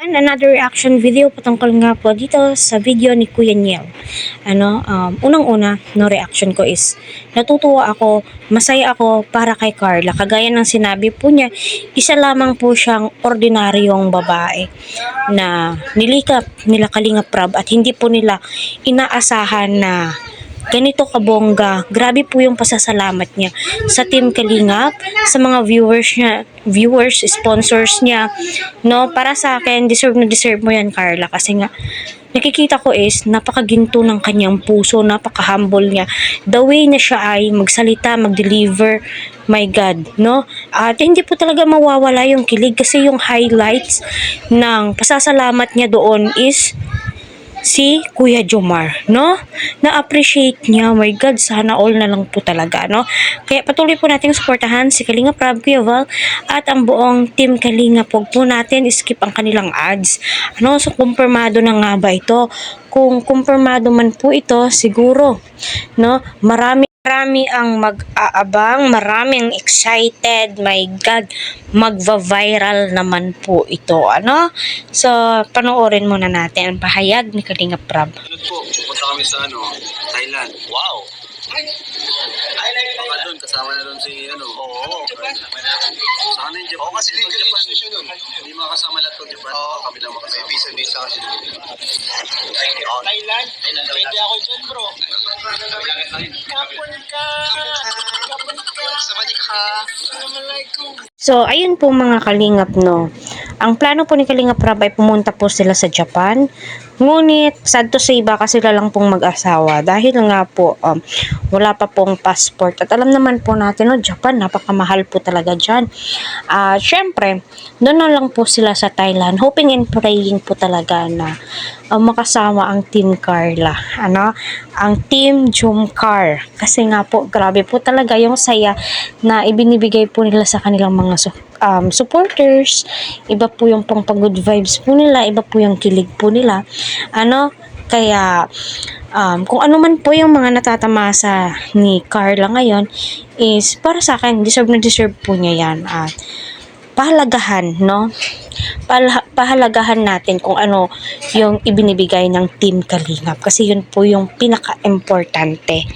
Another reaction video patungkol nga po dito sa video ni Kuya Niel. Unang-una, reaction ko is natutuwa ako, masaya ako para kay Carla. Kagaya ng sinabi po niya, isa lamang po siyang ordinaryong babae na nilikap nila Kalingap Rab at hindi po nila inaasahan na ganito kabongga. Grabe po yung pasasalamat niya sa Team Kalingap, sa mga viewers, sponsors niya. No, para sa akin, deserve na deserve mo yan, Carla, kasi nga nakikita ko is napakaginto ng kanyang puso, napaka-humble niya. The way na siya ay magsalita, mag-deliver, my God, no? At hindi po talaga mawawala yung kilig kasi yung highlights ng pasasalamat niya doon is si Kuya Jomar, no? Na-appreciate niya. My God, sana all na lang po talaga, no? Kaya patuloy po natin suportahan si Kalingap Rab, Kuya Val, at ang buong Team Kalingap. Huwag po natin skip ang kanilang ads. So kumpirmado na nga ba ito? Kung kumpirmado man po ito, siguro, no? Marami ang mag-aabang, maraming excited, my God, magva-viral naman po ito, So, panoorin muna natin ang pahayag ni Kalingap Rab. Pupunta kami sa Thailand. Wow! Baka doon, kasama na doon si Oo. Sana yung Japan. Kasi dito Japan. Hindi makasama lahat ng Japan. Kami lang makasama. May visa kasi. Thailand? Pwede ako dyan, bro. Kapon ka! Assalamualaikum. So, ayun po mga Kalingap, no. Ang plano po ni Kalingap Rab ay pumunta po sila sa Japan. Ngunit, sad to say, baka sila lang pong mag-asawa. Dahil nga po, wala pa pong passport. At alam naman po natin, Japan, napakamahal po talaga dyan. Syempre, doon na lang po sila sa Thailand. Hoping and praying po talaga na makasama ang Team Carla. Ang Team Jomcar. Kasi nga po, grabe po talaga yung saya na ibinibigay po nila sa kanilang mga supporters. Iba po yung pang good vibes po nila, iba po yung kilig po nila. Kaya kung ano man po yung mga natatamasa ni Carla ngayon is para sa akin deserve na deserve po niya yan. At pahalagahan, pahalagahan natin kung ano yung ibinibigay ng Team Kalingap kasi yun po yung pinaka-importante.